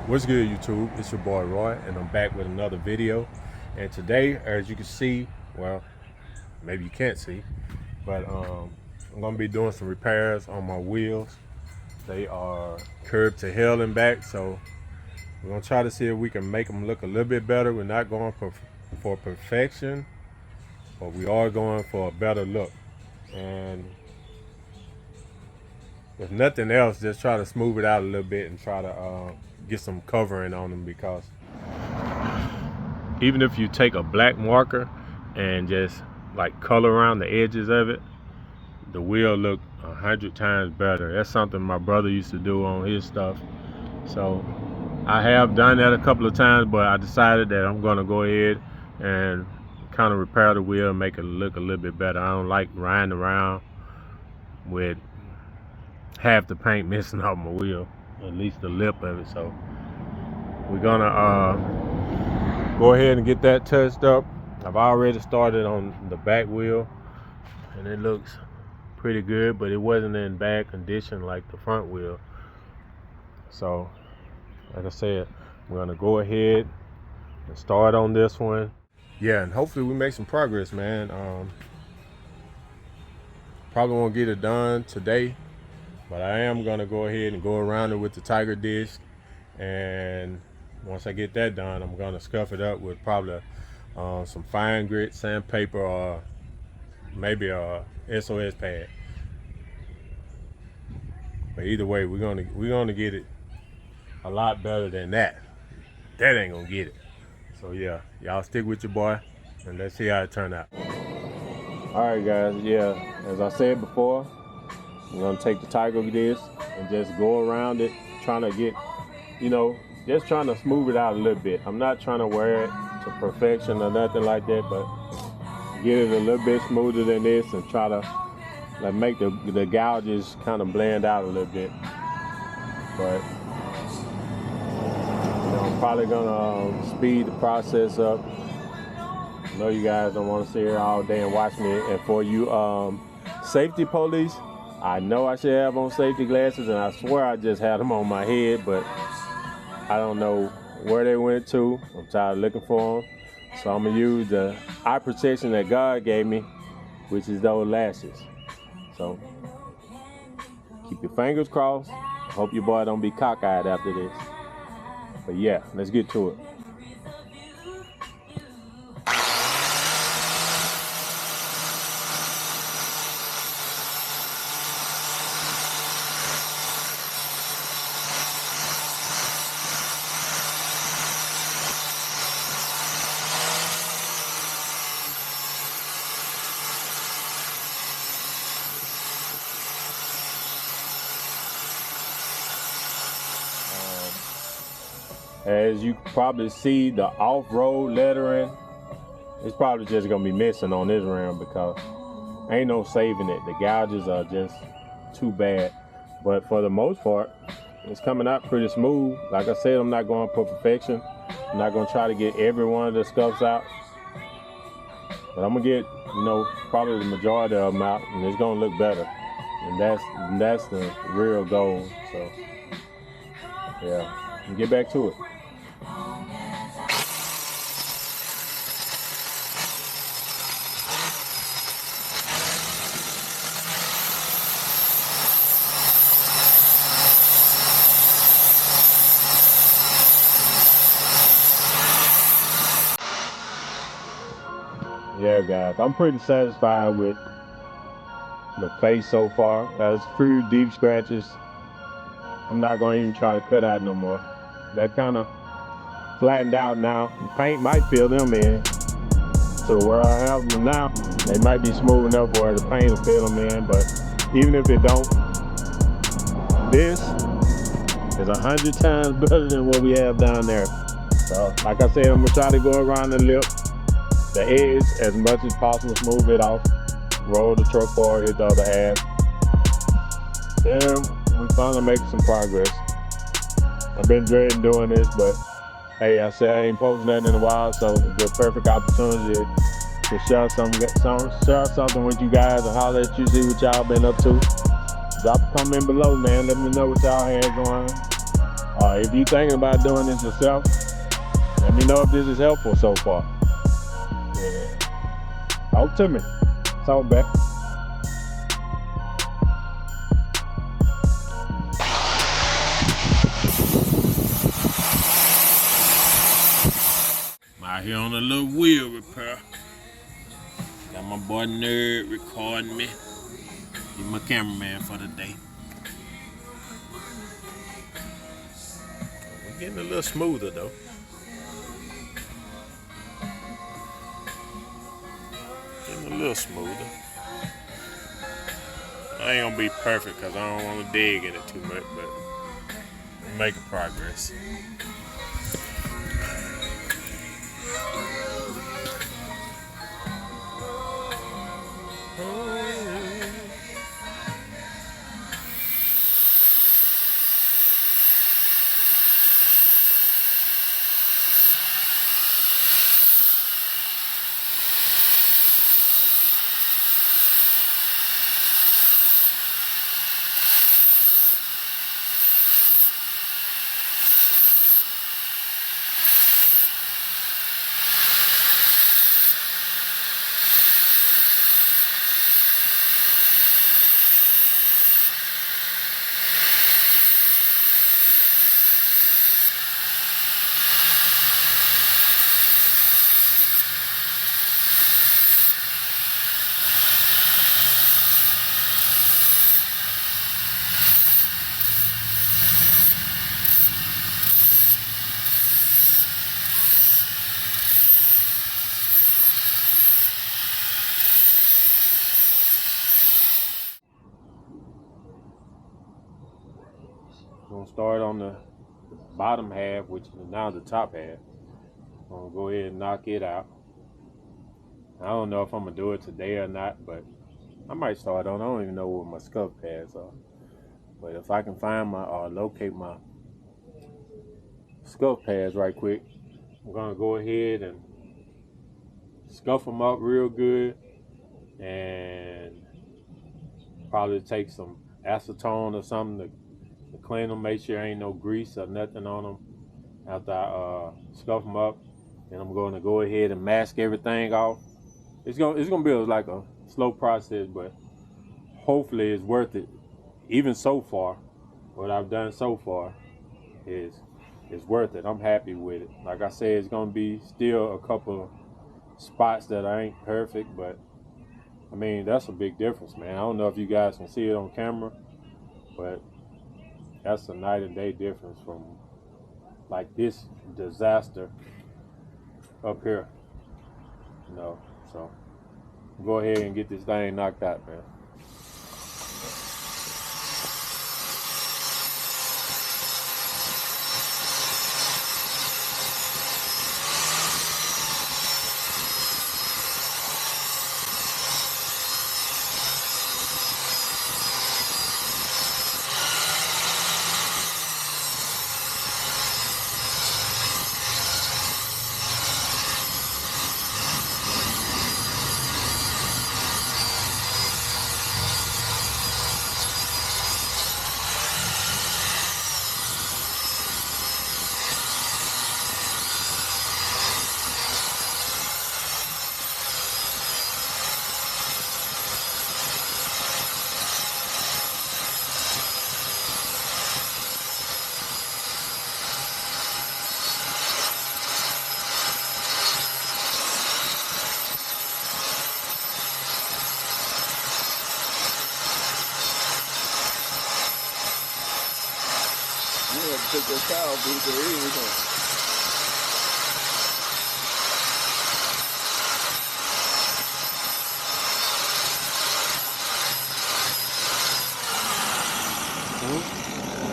What's good, YouTube? It's your boy Roy, and I'm back with another video. And today, as you can see, well, maybe you can't see, but I'm gonna be doing some repairs on my wheels. They are curved to hell and back, so we're gonna try to see if we can make them look a little bit better. We're not going for perfection, but we are going for a better look. And if nothing else, just try to smooth it out a little bit and try to get some covering on them, because even if you take a black marker and just like color around the edges of it, the wheel look 100 times better. That's something my brother used to do on his stuff. So I have done that a couple of times, but I decided that I'm gonna go ahead and kind of repair the wheel and make it look a little bit better. I don't like riding around with half the paint missing off my wheel, at least the lip of it. So we're gonna go ahead and get that touched up. I've already started on the back wheel and it looks pretty good, but it wasn't in bad condition like the front wheel. So like I said, we're gonna go ahead and start on this one. Yeah, and hopefully we make some progress, man. Probably won't get it done today, but I am gonna go ahead and go around it with the Tiger disc, and once I get that done, I'm gonna scuff it up with probably some fine grit sandpaper or maybe a SOS pad. But either way, we're gonna get it a lot better than that. That ain't gonna get it. So yeah, y'all stick with your boy and let's see how it turn out. All right, guys. Yeah, as I said before, I'm gonna take the Tiger disc and just go around it, trying to get, just trying to smooth it out a little bit. I'm not trying to wear it to perfection or nothing like that, but get it a little bit smoother than this and try to like make the gouges kind of blend out a little bit. But I'm probably gonna speed the process up. I know you guys don't want to sit here all day and watch me. And for you safety police, I know I should have on safety glasses, and I swear I just had them on my head, but I don't know where they went to. I'm tired of looking for them. So I'm gonna use the eye protection that God gave me, which is those lashes. So keep your fingers crossed. I hope your boy don't be cockeyed after this. But yeah, let's get to it. As you probably see, the off-road lettering, it's probably just gonna be missing on this rim because ain't no saving it. The gouges are just too bad. But for the most part, it's coming out pretty smooth. Like I said, I'm not going for perfection. I'm not gonna try to get every one of the scuffs out. But I'm gonna get, probably the majority of them out, and it's gonna look better. And that's the real goal. So yeah, get back to it. Yeah, guys, I'm pretty satisfied with the face so far. There's a few deep scratches. I'm not going to even try to cut out no more. That kind of flattened out now. The paint might fill them in. So where I have them now, they might be smooth enough where the paint will fill them in. But even if it don't, this is 100 times better than what we have down there. So like I said, I'm going to try to go around the lip, the edge as much as possible, smooth it off, roll the truck forward, hit the other half. Then we finally make some progress. I've been dreading doing this, but hey, I said I ain't posted nothing in a while, so it's a perfect opportunity to share something with you guys and holler at you, see what y'all been up to. Drop a comment below, man. Let me know what y'all had going. If you thinking about doing this yourself, let me know if this is helpful so far. Yeah. Talk to me. Talk back. I'm out here on a little wheel repair. Got my boy Nerd recording me. He's my cameraman for the day. We're getting a little smoother though. Getting a little smoother. I ain't gonna be perfect because I don't want to dig in it too much, but I'm making progress. I'm gonna start on the bottom half, which is now the top half. I'm gonna go ahead and knock it out. I don't know if I'm gonna do it today or not, but I might start on. I don't even know where my scuff pads are. But if I can find my or locate my scuff pads right quick, I'm gonna go ahead and scuff them up real good and probably take some acetone or something to clean them, make sure ain't no grease or nothing on them after I scuff them up. And I'm going to go ahead and mask everything off. It's gonna be like a slow process, but hopefully it's worth it. Even so far, what I've done so far is worth it. I'm happy with it. Like I said, it's gonna be still a couple of spots that I ain't perfect, but I mean that's a big difference, man. I don't know if you guys can see it on camera, but that's a night and day difference from like this disaster up here, you know. So go ahead and get this thing knocked out, man. Take that cow off with the ears on.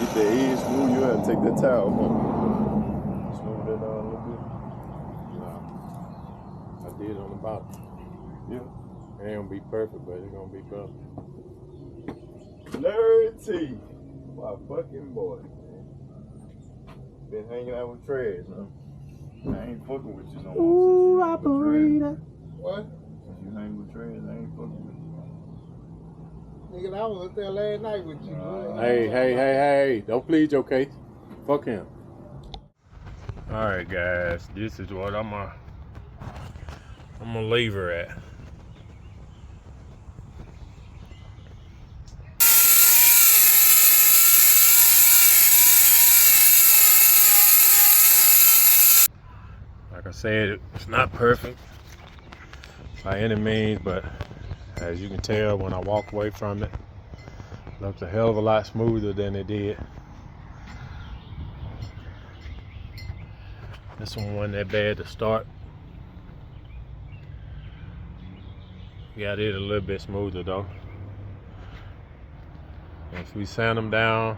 Get the ears smooth, you have to take that towel off. Smooth that down a little bit. I did on the bottom. Yeah. It ain't gonna be perfect, but it's gonna be perfect. Nerd T, my fucking boy. Been hanging out with Trez, man. I ain't fucking with you no more. Ooh, operator. What? Since you hang with Trez, I ain't fucking with you. Nigga, I was there last night with you. Hey, don't plead your case. Fuck him. Alright guys, this is what I'm gonna leave her at. Like I said, it's not perfect by any means, but as you can tell when I walk away from it, it looks a hell of a lot smoother than it did. This one wasn't that bad to start. Got it a little bit smoother though. Once we sand them down,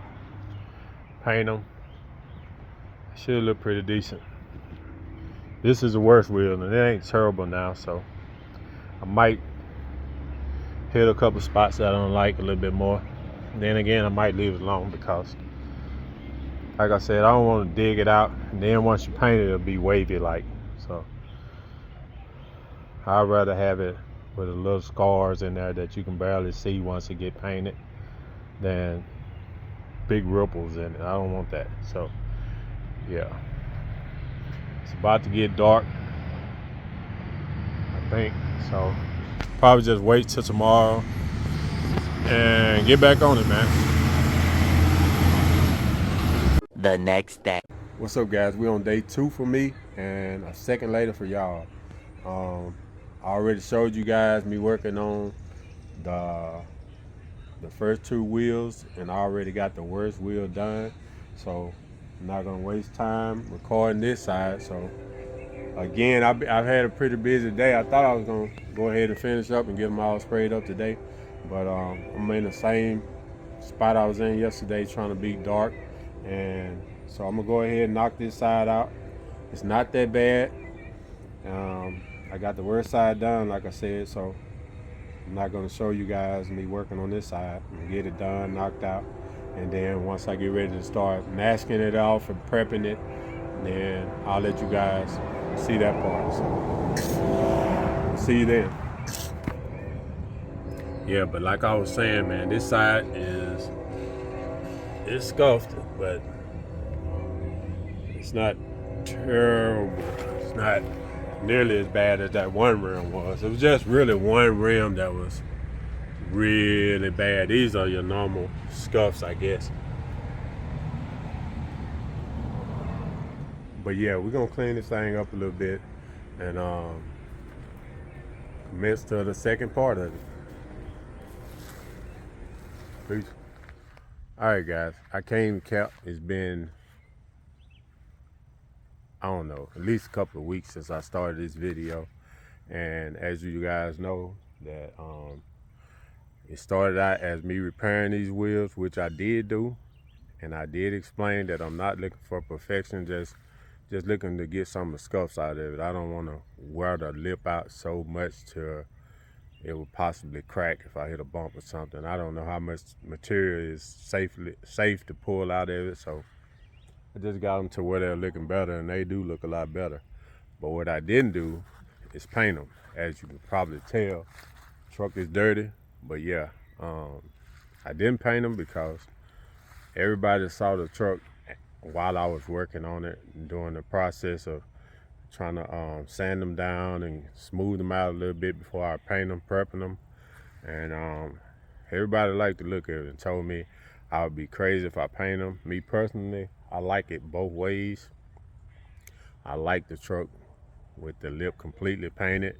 paint them, it should look pretty decent. This is the worst wheel and it ain't terrible now, so I might hit a couple spots that I don't like a little bit more. Then again, I might leave it alone because, like I said, I don't want to dig it out. And then once you paint it, it'll be wavy like. So I'd rather have it with a little scars in there that you can barely see once it get painted than big ripples in it. I don't want that. So yeah, it's about to get dark, I think. So probably just wait till tomorrow and get back on it, man. The next day. What's up, guys? We on day 2 for me and a second later for y'all. I already showed you guys me working on the first 2 wheels, and I already got the worst wheel done. So I'm not gonna waste time recording this side. So again, I've had a pretty busy day. I thought I was gonna go ahead and finish up and get them all sprayed up today, but I'm in the same spot I was in yesterday, trying to beat dark. And so I'm gonna go ahead and knock this side out. It's not that bad. I got the worst side done, like I said, so I'm not gonna show you guys me working on this side. I'm gonna get it done, knocked out, and then once I get ready to start masking it off and prepping it, then I'll let you guys see that part. So see you then. Yeah, but like I was saying, man, this side it's scuffed, but it's not terrible. It's not nearly as bad as that one rim was. It was just really one rim that was really bad. These are your normal scuffs, I guess. But yeah, we're gonna clean this thing up a little bit and commence to the second part of it. Peace. Alright guys, I came cap. It's been, I don't know, at least a couple of weeks since I started this video. And as you guys know, that it started out as me repairing these wheels, which I did do. And I did explain that I'm not looking for perfection, just looking to get some of the scuffs out of it. I don't want to wear the lip out so much to it would possibly crack if I hit a bump or something. I don't know how much material is safe to pull out of it, so I just got them to where they're looking better, and they do look a lot better. But what I didn't do is paint them. As you can probably tell, the truck is dirty, but yeah, I didn't paint them because everybody saw the truck while I was working on it and doing the process of trying to sand them down and smooth them out a little bit before I paint them, prepping them. And everybody liked the look of it and told me I would be crazy if I paint them. Me personally, I like it both ways. I like the truck with the lip completely painted,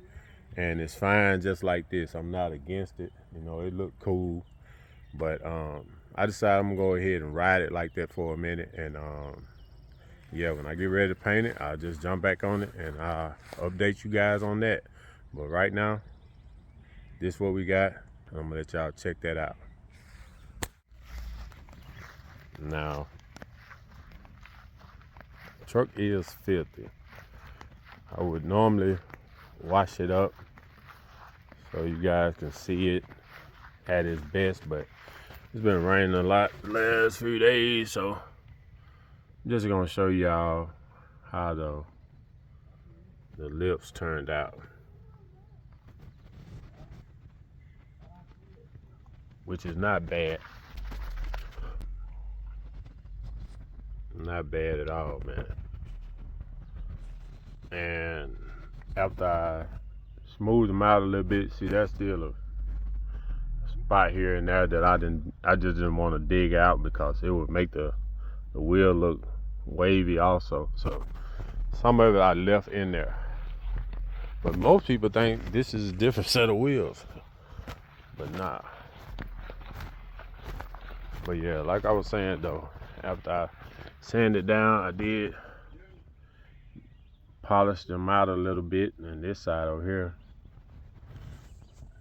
and it's fine just like this. I'm not against it. You know, it looked cool, but I decided I'm gonna go ahead and ride it like that for a minute, and yeah, when I get ready to paint it, I'll just jump back on it and I'll update you guys on that. But right now, this is what we got. I'm gonna let y'all check that out. Now, the truck is filthy. I would normally wash it up so you guys can see it at its best, but it's been raining a lot the last few days, so I'm just gonna show y'all how the lips turned out. which is not bad. Not bad at all, man. And after I smooth them out a little bit, see, that's still a spot here and there that I just didn't want to dig out because it would make the wheel look wavy also. So some of it I left in there. But most people think this is a different set of wheels. But nah. But yeah, like I was saying though, after I sanded down, I did polish them out a little bit, and this side over here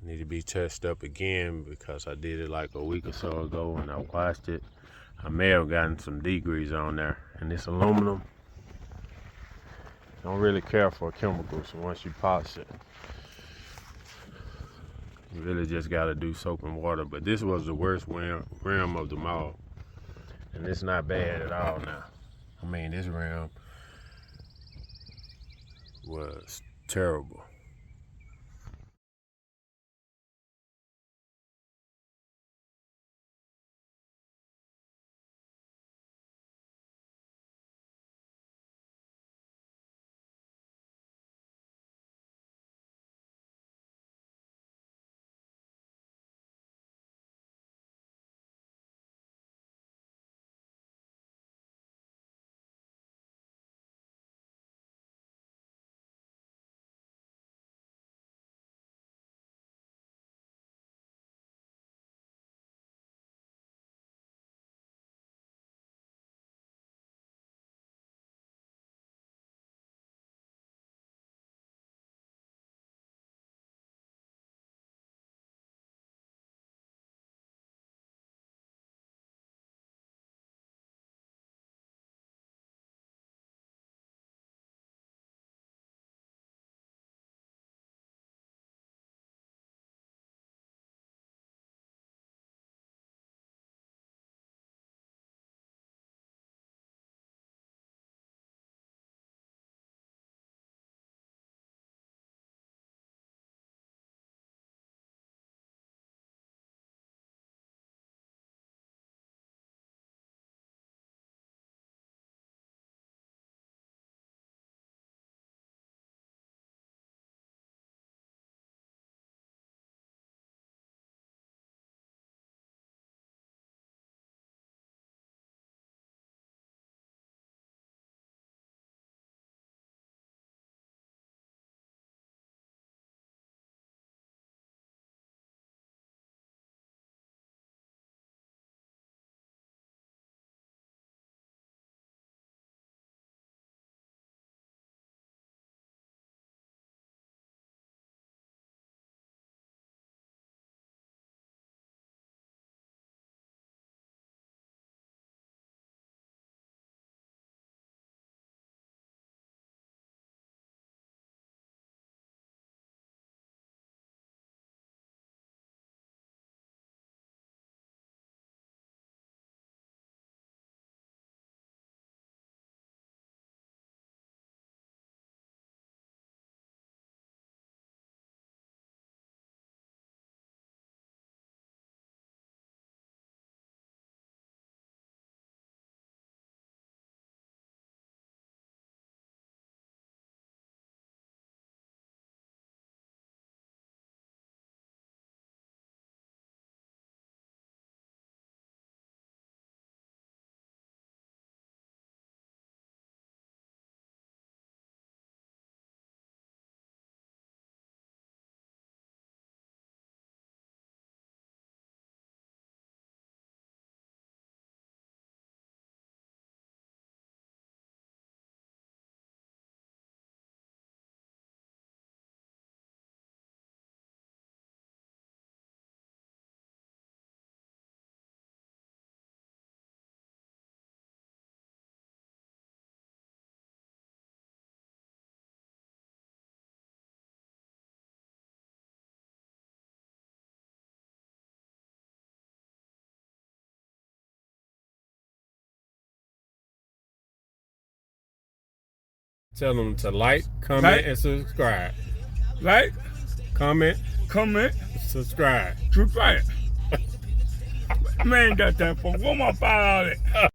need to be touched up again because I did it like a week or so ago and I washed it. I may have gotten some degrease on there, and this aluminum don't really care for chemicals once you polish it. You really just got to do soap and water. But this was the worst rim of them all, and it's not bad at all now. I mean, this rim was terrible. Tell them to like, comment, and subscribe. Like, Comment, comment, subscribe. subscribe. Man, got time for one more fire on it.